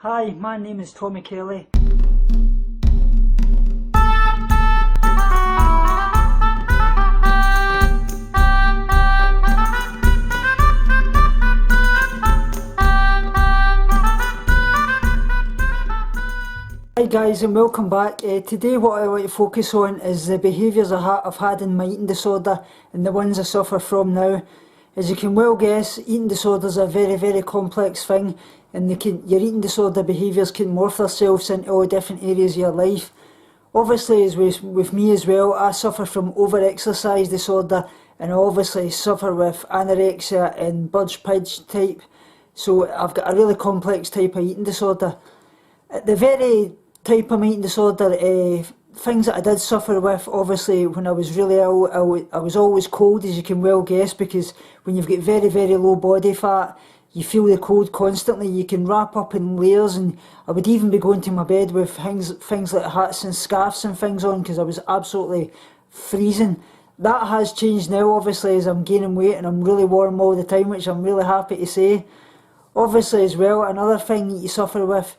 Hi, my name is Tommy Kelly. Hi guys and welcome back. Today what I want to focus on is the behaviours I've had in my eating disorder and the ones I suffer from now. As you can well guess, eating disorders are a very complex thing, and your eating disorder behaviours can morph themselves into all different areas of your life. Obviously, as with me as well, I suffer from over-exercise disorder, and I obviously suffer with anorexia and Burge-Pidge type, so I've got a really complex type of eating disorder. At the very type of eating disorder, things that I did suffer with, obviously when I was really ill, I was always cold, as you can well guess, because when you've got very low body fat, you feel the cold constantly. You can wrap up in layers, and I would even be going to my bed with things like hats and scarves and things on because I was absolutely freezing. That has changed now, obviously, as I'm gaining weight and I'm really warm all the time, which I'm really happy to say. Obviously as well, another thing that you suffer with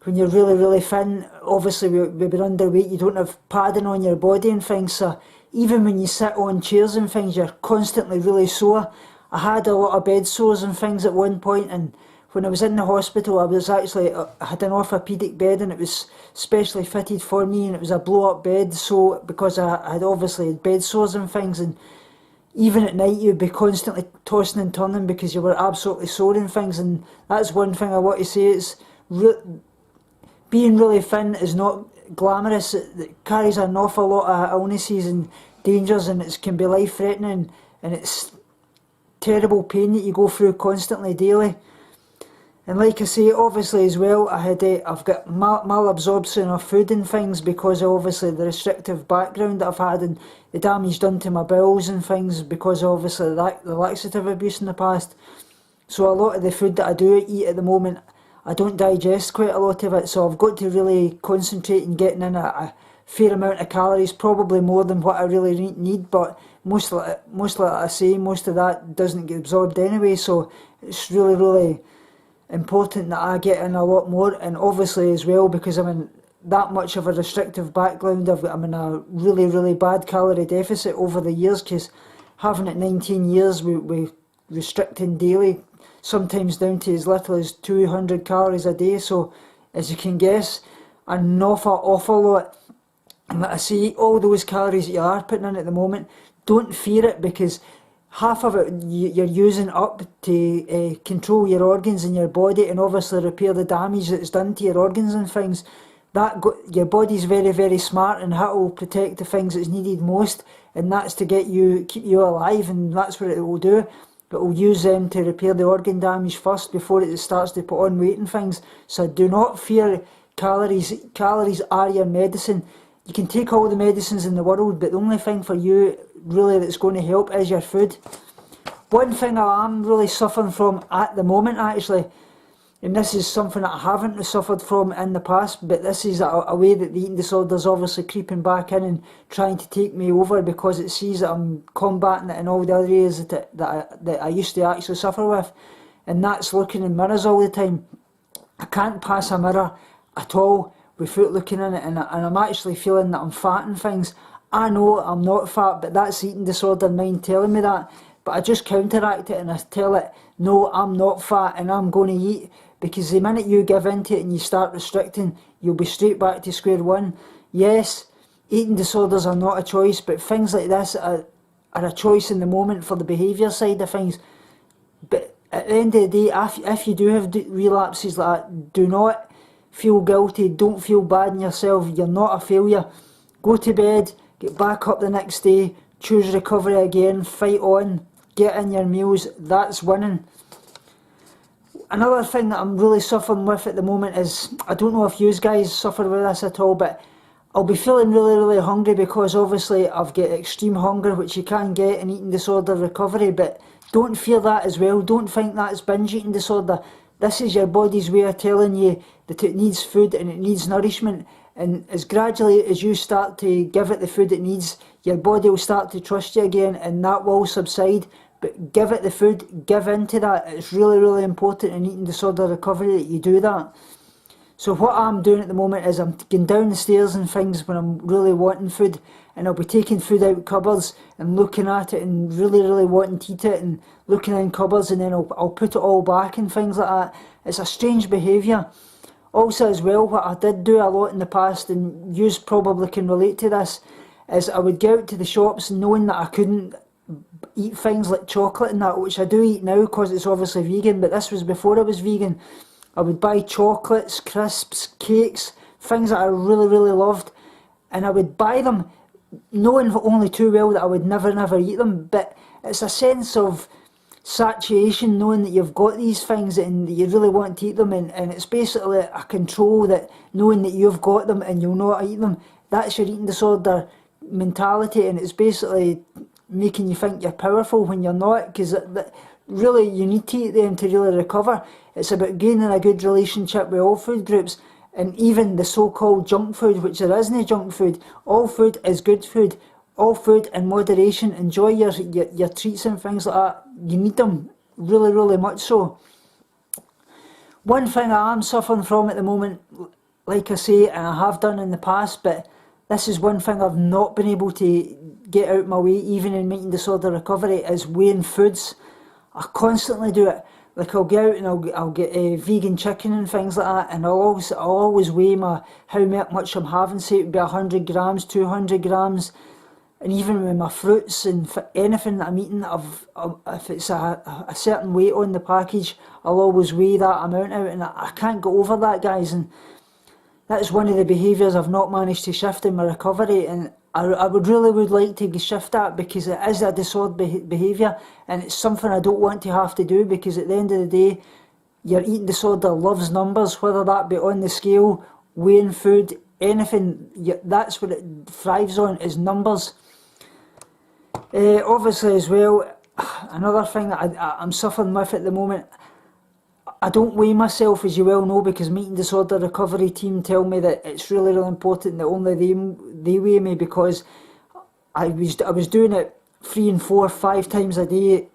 when you're really thin, obviously we've been underweight, you don't have padding on your body and things, so even when you sit on chairs and things, you're constantly really sore. I had a lot of bed sores and things at one point, and when I was in the hospital, I had an orthopaedic bed, and it was specially fitted for me, and it was a blow-up bed, so because I had obviously bed sores and things, and even at night you'd be constantly tossing and turning because you were absolutely sore and things. And that's one thing I want to say, is being really thin is not glamorous. It carries an awful lot of illnesses and dangers, and it can be life-threatening, and it's terrible pain that you go through constantly daily. And like I say, obviously as well, I've got malabsorption of food and things because of obviously the restrictive background that I've had and the damage done to my bowels and things because of obviously the laxative abuse in the past. So a lot of the food that I do eat at the moment, I don't digest quite a lot of it, so I've got to really concentrate on getting in a fair amount of calories, probably more than what I really need, but most of that doesn't get absorbed anyway, so it's really important that I get in a lot more. And obviously as well, because I'm in that much of a restrictive background, I'm in a really bad calorie deficit over the years, because having it 19 years with restricting daily, sometimes down to as little as 200 calories a day. So as you can guess, an awful lot. And like I say, all those calories that you are putting in at the moment, don't fear it, because half of it you're using up to control your organs in your body and obviously repair the damage that's done to your organs and things. Your body's very smart, and that will protect the things that's needed most, and that's to keep you alive, and that's what it will do. It will use them to repair the organ damage first before it starts to put on weight and things. So do not fear calories. Calories are your medicine. You can take all the medicines in the world, but the only thing for you really that's going to help is your food. One thing I am really suffering from at the moment, actually, and this is something that I haven't suffered from in the past, but this is a way that the eating disorder is obviously creeping back in and trying to take me over, because it sees that I'm combating it in all the other areas that I used to actually suffer with, and that's looking in mirrors all the time. I can't pass a mirror at all without looking in it, and I'm actually feeling that I'm fat and things. I know I'm not fat, but that's eating disorder mind telling me that. But I just counteract it and I tell it, no, I'm not fat and I'm going to eat. Because the minute you give into it and you start restricting, you'll be straight back to square one. Yes, eating disorders are not a choice, but things like this are a choice in the moment for the behaviour side of things. But at the end of the day, if you do have relapses like that, do not feel guilty, don't feel bad in yourself, you're not a failure. Go to bed, get back up the next day, choose recovery again, fight on, get in your meals, that's winning. Another thing that I'm really suffering with at the moment is, I don't know if you guys suffer with this at all, but I'll be feeling really hungry, because obviously I've got extreme hunger, which you can get in eating disorder recovery, but don't fear that as well. Don't think that's binge eating disorder. This is your body's way of telling you that it needs food and it needs nourishment, and as gradually as you start to give it the food it needs, your body will start to trust you again, and that will subside. But give it the food, give into that. It's really important in eating disorder recovery that you do that. So what I'm doing at the moment is I'm going down the stairs and things when I'm really wanting food, and I'll be taking food out cupboards and looking at it and really wanting to eat it and looking in cupboards, and then I'll put it all back and things like that. It's a strange behaviour. Also as well, what I did do a lot in the past, and you probably can relate to this, is I would go out to the shops knowing that I couldn't eat things like chocolate and that, which I do eat now because it's obviously vegan, but this was before I was vegan. I would buy chocolates, crisps, cakes, things that I really loved, and I would buy them knowing only too well that I would never eat them. But it's a sense of satiation knowing that you've got these things and you really want to eat them, and it's basically a control that knowing that you've got them and you'll not eat them. That's your eating disorder mentality, and it's basically making you think you're powerful when you're not, because really you need to eat them to really recover. It's about gaining a good relationship with all food groups, and even the so-called junk food, which there isn't junk food. All food is good food. All food in moderation. Enjoy your treats and things like that. You need them, really much so. One thing I am suffering from at the moment, like I say, and I have done in the past, but this is one thing I've not been able to get out my way, even in eating disorder recovery, is weighing foods. I constantly do it. Like I'll go out and I'll get vegan chicken and things like that, and I'll always weigh how much I'm having. Say it would be 100 grams, 200 grams, and even with my fruits and anything that I'm eating, if it's a certain weight on the package, I'll always weigh that amount out, and I can't go over that, guys. And that's one of the behaviours I've not managed to shift in my recovery, and I would like to shift that, because it is a disordered behaviour, and it's something I don't want to have to do, because at the end of the day, your eating disorder loves numbers, whether that be on the scale, weighing food, anything. That's what it thrives on, is numbers. Obviously as well, another thing that I'm suffering with at the moment, I don't weigh myself, as you well know, because my eating disorder recovery team tell me that it's really important that only they weigh me, because I was doing it 3 and 4, 5 times a day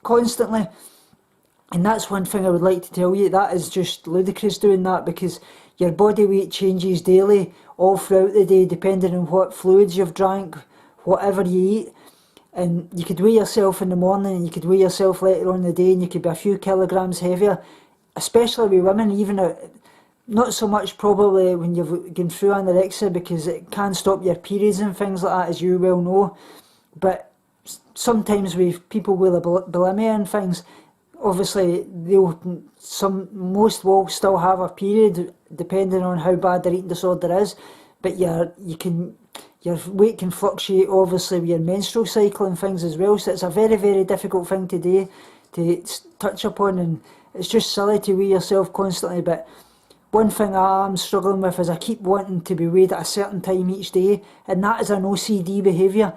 constantly. And that's one thing I would like to tell you, that is just ludicrous doing that, because your body weight changes daily all throughout the day depending on what fluids you've drank, whatever you eat. And you could weigh yourself in the morning and you could weigh yourself later on in the day and you could be a few kilograms heavier, especially with women. Even not so much probably when you've gone through anorexia, because it can stop your periods and things like that, as you well know. But sometimes with people with bulimia and things, obviously most will still have a period depending on how bad their eating disorder is, but your weight can fluctuate obviously with your menstrual cycle and things as well, so it's a very difficult thing today to touch upon, and it's just silly to weigh yourself constantly. But one thing I am struggling with is I keep wanting to be weighed at a certain time each day, and that is an OCD behaviour.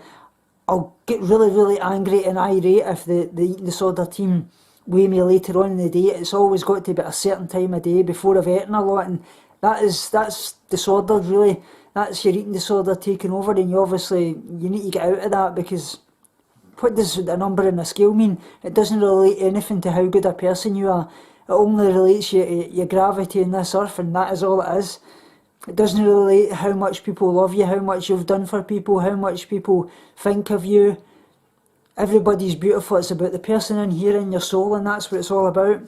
I'll get really angry and irate if the eating disorder team weigh me later on in the day. It's always got to be at a certain time of day before I've eaten a lot, and that's disordered really. That's your eating disorder taking over, and you need to get out of that, because what does a number in a scale mean? It doesn't relate anything to how good a person you are. It only relates you to your gravity on this earth, and that is all it is. It doesn't relate how much people love you, how much you've done for people, how much people think of you. Everybody's beautiful. It's about the person in here and your soul, and that's what it's all about.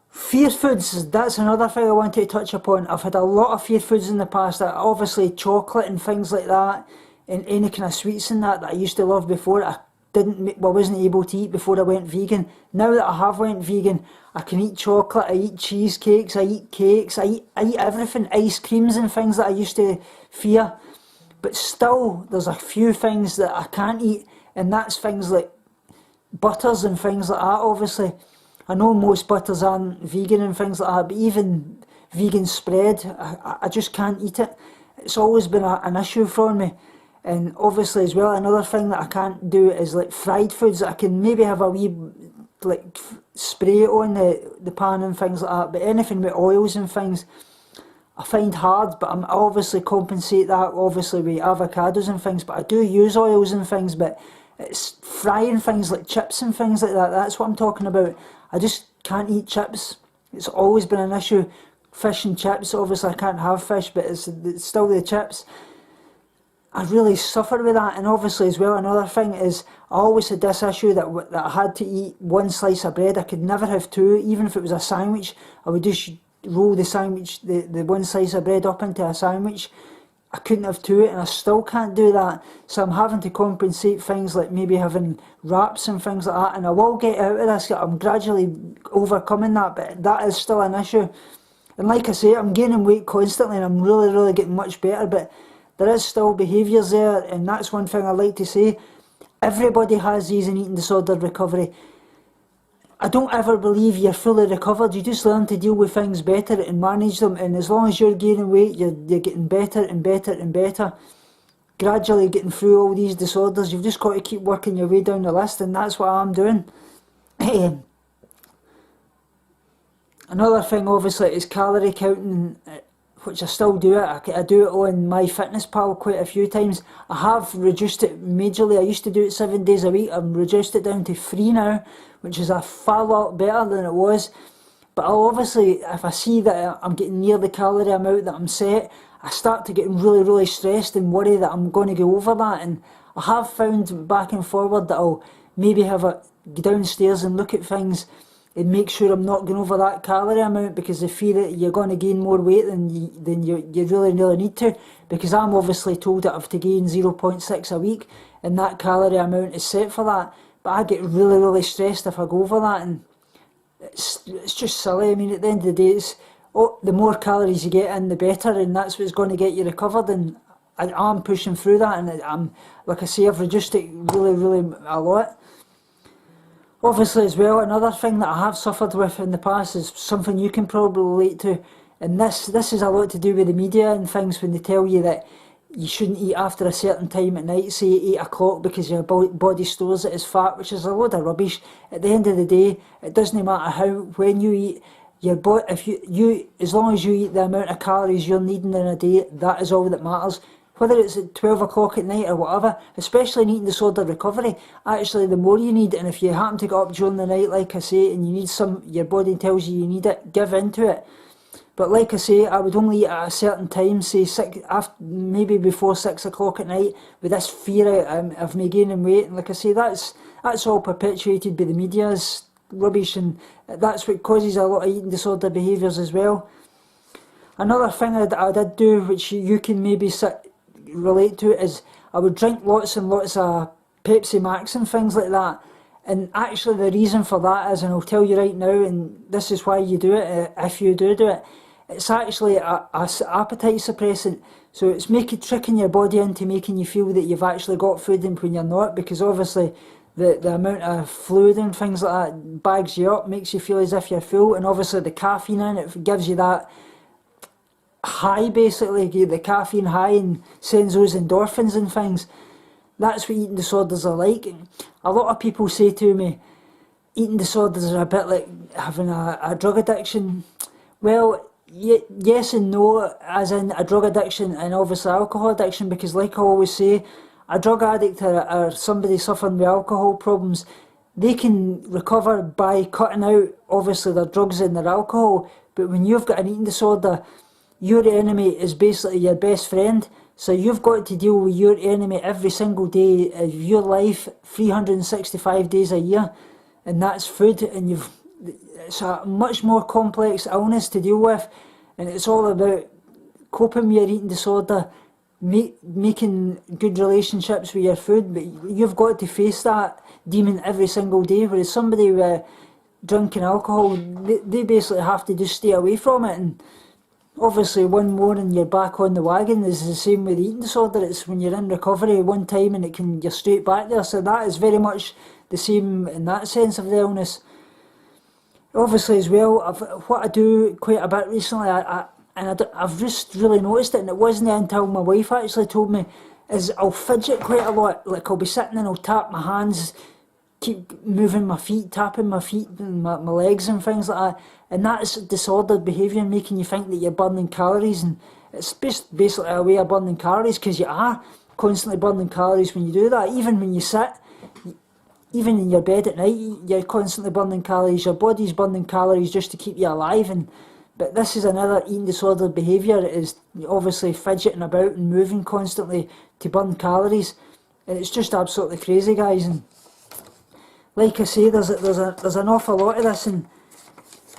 Fear foods, that's another thing I wanted to touch upon. I've had a lot of fear foods in the past, obviously chocolate and things like that, and any kind of sweets and that I used to love before. I wasn't able to eat before I went vegan. Now that I have went vegan, I can eat chocolate, I eat cheesecakes, I eat cakes, I eat everything, ice creams and things that I used to fear. But still, there's a few things that I can't eat, and that's things like butters and things like that, obviously. I know most butters aren't vegan and things like that, but even vegan spread, I just can't eat it. It's always been an issue for me. And obviously as well, another thing that I can't do is like fried foods. I can maybe have a wee spray it on the pan and things like that, but anything with oils and things I find hard. But I obviously compensate that obviously with avocados and things, but I do use oils and things. But it's frying things like chips and things like that, that's what I'm talking about. I just can't eat chips. It's always been an issue. fish and chips. Obviously I can't have fish, but it's still the chips. I really suffer with that. And obviously as well, another thing is I always had this issue that I had to eat one slice of bread. I could never have two, even if it was a sandwich. I would just roll the sandwich, the one slice of bread up into a sandwich. I couldn't have two, and I still can't do that. So I'm having to compensate things like maybe having wraps and things like that. And I will get out of this. I'm gradually overcoming that, but that is still an issue. And like I say, I'm gaining weight constantly, and I'm really getting much better, but there is still behaviours there, and that's one thing I like to say. Everybody has these in eating disorder recovery. I don't ever believe you're fully recovered. You just learn to deal with things better and manage them, and as long as you're gaining weight, you're getting better and better and better. Gradually getting through all these disorders. You've just got to keep working your way down the list, and that's what I'm doing. Another thing obviously is calorie counting, which I still do it. I do it on MyFitnessPal quite a few times. I have reduced it majorly. I used to do it 7 days a week. I've reduced it down to 3 now, which is a far lot better than it was. But I'll obviously, if I see that I'm getting near the calorie amount that I'm set, I start to get really stressed and worry that I'm going to go over that. And I have found back and forward that I'll maybe have a go downstairs and look at things and make sure I'm not going over that calorie amount, because I fear that you're going to gain more weight than you really need to, because I'm obviously told that I have to gain 0.6 a week, and that calorie amount is set for that. But I get really stressed if I go over that, and it's just silly. I mean, at the end of the day, the more calories you get in, the better, and that's what's going to get you recovered, and I'm pushing through that, and I'm, like I say, I've reduced it really a lot. Obviously as well, another thing that I have suffered with in the past is something you can probably relate to, and this is a lot to do with the media and things, when they tell you that you shouldn't eat after a certain time at night, say 8 o'clock, because your body stores it as fat, which is a load of rubbish. At the end of the day, it doesn't matter when you eat, your body, if you as long as you eat the amount of calories you're needing in a day, that is all that matters. Whether it's at 12 o'clock at night or whatever, especially in eating disorder recovery, actually the more you need, and if you happen to get up during the night, like I say, and you need your body tells you need it, give into it. But like I say, I would only eat at a certain time, say maybe before 6 o'clock at night, with this fear of me gaining weight. And like I say, that's all perpetuated by the media's rubbish, and that's what causes a lot of eating disorder behaviours as well. Another thing I did do, which you can maybe relate to, is I would drink lots and lots of Pepsi Max and things like that. And actually the reason for that is, and I'll tell you right now, and this is why you do it, if you do it, it's actually a appetite suppressant. So it's tricking your body into making you feel that you've actually got food, and when you're not, because obviously the amount of fluid and things like that bags you up, makes you feel as if you're full, and obviously the caffeine in it gives you that high, basically, the caffeine high, and sends those endorphins and things. That's what eating disorders are like. A lot of people say to me, eating disorders are a bit like having a drug addiction. Well, yes and no, as in a drug addiction and obviously alcohol addiction, because like I always say, a drug addict or somebody suffering with alcohol problems, they can recover by cutting out obviously their drugs and their alcohol. But when you've got an eating disorder, your enemy is basically your best friend. So you've got to deal with your enemy every single day of your life, 365 days a year, and that's food. And it's a much more complex illness to deal with, and it's all about coping with your eating disorder, making good relationships with your food. But you've got to face that demon every single day, whereas somebody with drinking alcohol, they basically have to just stay away from it. And obviously one more and you're back on the wagon. Is the same with eating disorder. It's when you're in recovery one time and you're straight back there. So that is very much the same in that sense of the illness. Obviously as well, what I do quite a bit recently, I've just really noticed it, and it wasn't until my wife actually told me, is I'll fidget quite a lot. Like I'll be sitting and I'll tap my hands, keep moving my feet, tapping my feet and my legs and things like that. And that's disordered behaviour, making you think that you're burning calories. And it's basically a way of burning calories, because you are constantly burning calories when you do that. Even when you sit, even in your bed at night, you're constantly burning calories. Your body's burning calories just to keep you alive. And But this is another eating disorder behaviour. It is obviously fidgeting about and moving constantly to burn calories. And it's just absolutely crazy, guys. And like I say, there's an awful lot of this. And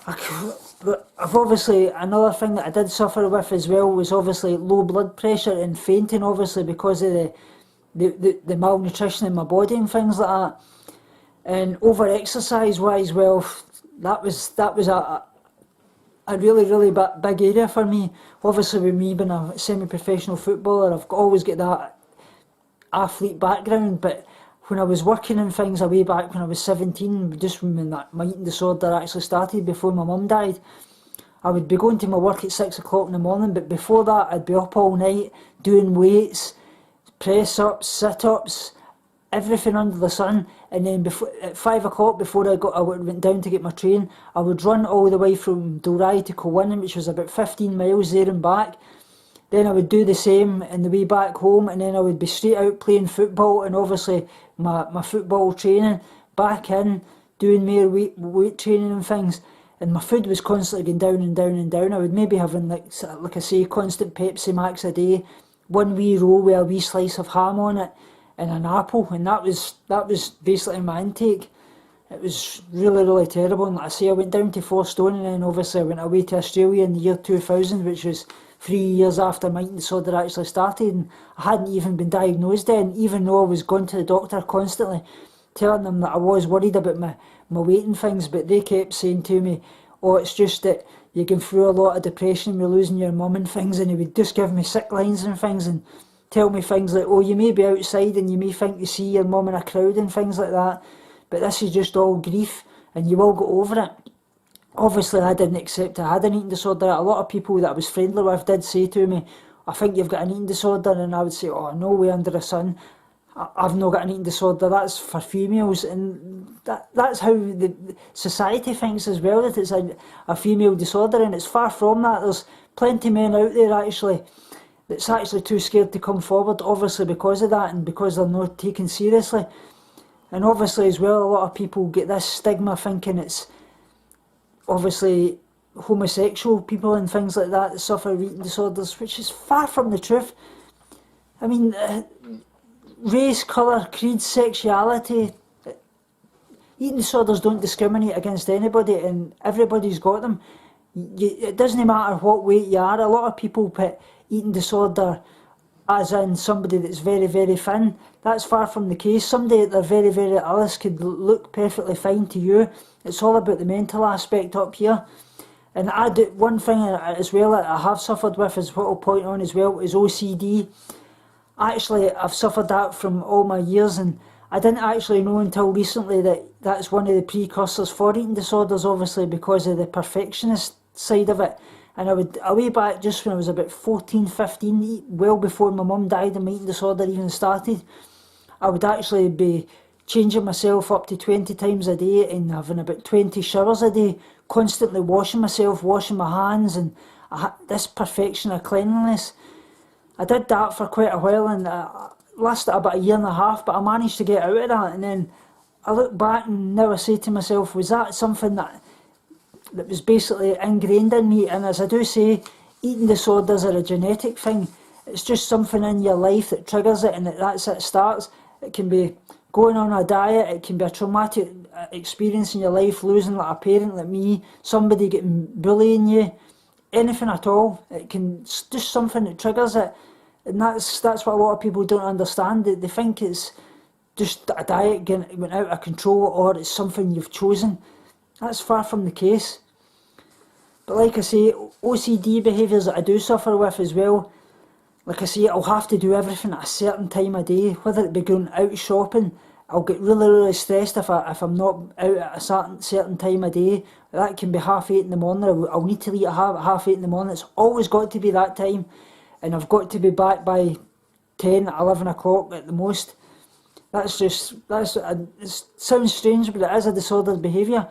I've obviously, another thing that I did suffer with as well was obviously low blood pressure and fainting, obviously because of the malnutrition in my body and things like that. And over exercise wise, well, that was a really big area for me. Obviously with me being a semi-professional footballer, I've always got that athlete background, but when I was working in things way back when I was 17, just when my eating disorder actually started before my mum died, I would be going to my work at 6 o'clock in the morning, but before that I'd be up all night doing weights, press-ups, sit-ups, everything under the sun. And then at 5 o'clock, before I went down to get my train, I would run all the way from Dalry to Colwyn, which was about 15 miles there and back. Then I would do the same in the way back home, and then I would be straight out playing football, and obviously my football training, back in, doing more weight training and things. And my food was constantly going down and down and down. I would maybe having, like I say, constant Pepsi Max a day, one wee roll with a wee slice of ham on it, and an apple, and that was basically my intake. It was really terrible. And like I say, I went down to 4 stone, and then obviously I went away to Australia in the year 2000, which was 3 years after my eating disorder actually started, and I hadn't even been diagnosed then, even though I was going to the doctor constantly, telling them that I was worried about my weight and things, but they kept saying to me, oh, it's just that you're going through a lot of depression, you're losing your mum and things, and he would just give me sick lines and things, and tell me things like, oh, you may be outside and you may think you see your mum in a crowd and things like that, but this is just all grief and you will get over it. Obviously I didn't accept I had an eating disorder. A lot of people that I was friendly with did say to me, I think you've got an eating disorder, and I would say, oh, no way under the sun, I've not got an eating disorder, that's for females. And that's how the society thinks as well, that it's a female disorder, and it's far from that. There's plenty of men out there actually that's actually too scared to come forward, obviously because of that and because they're not taken seriously. And obviously as well, a lot of people get this stigma thinking it's obviously homosexual people and things like that suffer eating disorders, which is far from the truth. I mean, race, colour, creed, sexuality, eating disorders don't discriminate against anybody, and everybody's got them. It doesn't matter what weight you are. A lot of people put eating disorder as in somebody that's very thin. That's far from the case. Somebody that they're very Alice could look perfectly fine to you. It's all about the mental aspect up here. And I do, one thing as well that I have suffered with, is what I'll point on as well, is OCD. Actually, I've suffered that from all my years, and I didn't actually know until recently that that's one of the precursors for eating disorders, obviously because of the perfectionist side of it. And I would, way back just when I was about 14, 15, well before my mum died and my eating disorder even started, I would actually be changing myself up to 20 times a day and having about 20 showers a day, constantly washing myself, washing my hands, and this perfection of cleanliness. I did that for quite a while, and lasted about 1.5 years, but I managed to get out of that. And then I look back and now I say to myself, was that something that was basically ingrained in me? And as I do say, eating disorders are a genetic thing. It's just something in your life that triggers it, and that's it starts. It can be going on a diet, it can be a traumatic experience in your life, losing like a parent like me, somebody getting bullying you, anything at all. It can just something that triggers it, and that's what a lot of people don't understand. They think it's just a diet went out of control, or it's something you've chosen. That's far from the case. But like I say, OCD behaviours that I do suffer with as well, like I say, I'll have to do everything at a certain time of day, whether it be going out shopping. I'll get really stressed if I'm not out at a certain time of day. That can be 8:30 in the morning. I'll need to leave at 8:30 in the morning. It's always got to be that time, and I've got to be back by 10, 11 o'clock at the most. It sounds strange, but it is a disordered behaviour.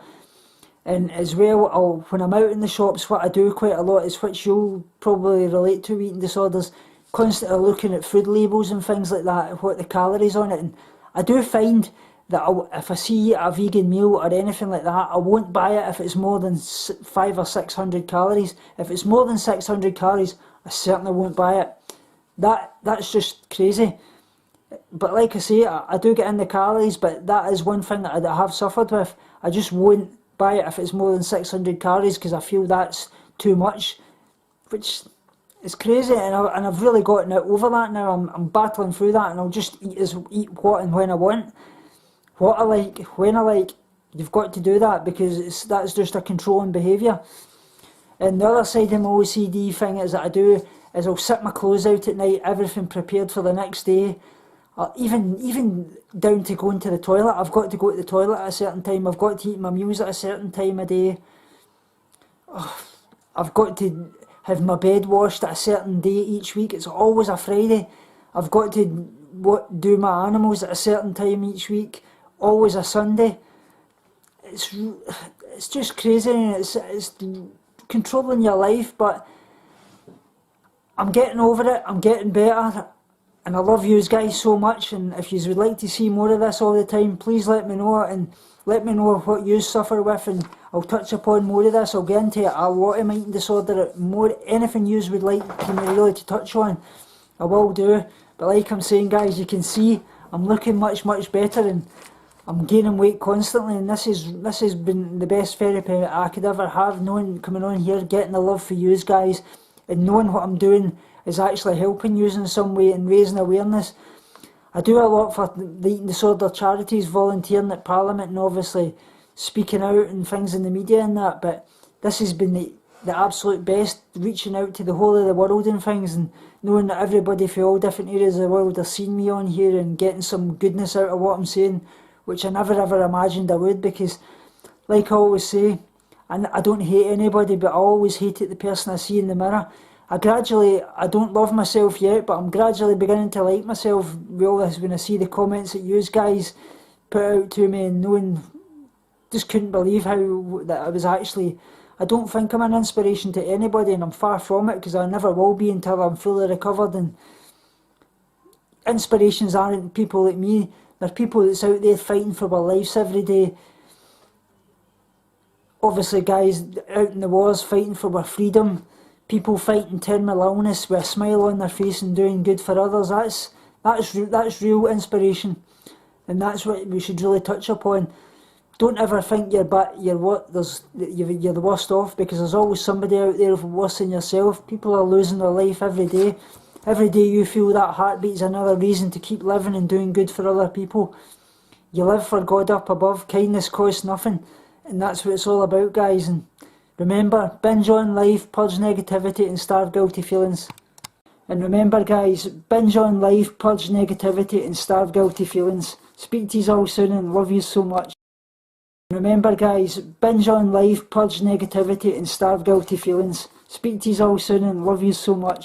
And as well, when I'm out in the shops, what I do quite a lot is, which you'll probably relate to, eating disorders, constantly looking at food labels and things like that, what the calories on it. And I do find that if I see a vegan meal or anything like that, I won't buy it if it's more than 500 or 600 calories. If it's more than 600 calories, I certainly won't buy it. That's just crazy. But like I say, I do get in the calories, but that is one thing that I have suffered with. I just won't buy it if it's more than 600 calories because I feel that's too much, which is crazy, and I've really gotten over that now. I'm battling through that, and I'll just eat what and when I want, what I like, when I like. You've got to do that because that's just a controlling behaviour. And the other side of my OCD thing is that I'll sit my clothes out at night, everything prepared for the next day. Even down to going to the toilet. I've got to go to the toilet at a certain time. I've got to eat my meals at a certain time of day. I've got to have my bed washed at a certain day each week. It's always a Friday. I've got to do my animals at a certain time each week. Always a Sunday. It's just crazy, and it's controlling your life. But I'm getting over it. I'm getting better. And I love you guys so much, and if you would like to see more of this all the time, please let me know, and let me know what you suffer with, and I'll touch upon more of this. I'll get into a lot of my eating disorder, anything you would like me really to touch on, I will do. But like I'm saying, guys, you can see I'm looking much better, and I'm gaining weight constantly, and this has been the best therapy I could ever have, coming on here, getting the love for you guys, and knowing what I'm doing is actually helping you in some way and raising awareness. I do a lot for the eating disorder charities, volunteering at Parliament, and obviously speaking out and things in the media and that, but this has been the absolute best, reaching out to the whole of the world and things, and knowing that everybody from all different areas of the world are seeing me on here and getting some goodness out of what I'm saying, which I never ever imagined I would, because like I always say, and I don't hate anybody, but I always hated the person I see in the mirror. I don't love myself yet, but I'm gradually beginning to like myself with all this, when I see the comments that you guys put out to me, and just couldn't believe that I was actually, I don't think I'm an inspiration to anybody, and I'm far from it, because I never will be until I'm fully recovered. And inspirations aren't people like me, they're people that's out there fighting for their lives every day. Obviously guys out in the wars fighting for their freedom, people fighting terminal illness with a smile on their face and doing good for others. That's real inspiration, and that's what we should really touch upon. Don't ever think you're the worst off, because there's always somebody out there worse than yourself. People are losing their life every day. Every day you feel that heartbeat is another reason to keep living and doing good for other people. You live for God up above. Kindness costs nothing, and that's what it's all about, guys. And remember, binge on life, purge negativity and starve guilty feelings. And remember guys, binge on life, purge negativity and starve guilty feelings. Speak to you all soon, and love you so much. Remember guys, binge on life, purge negativity and starve guilty feelings. Speak to you all soon, and love you so much.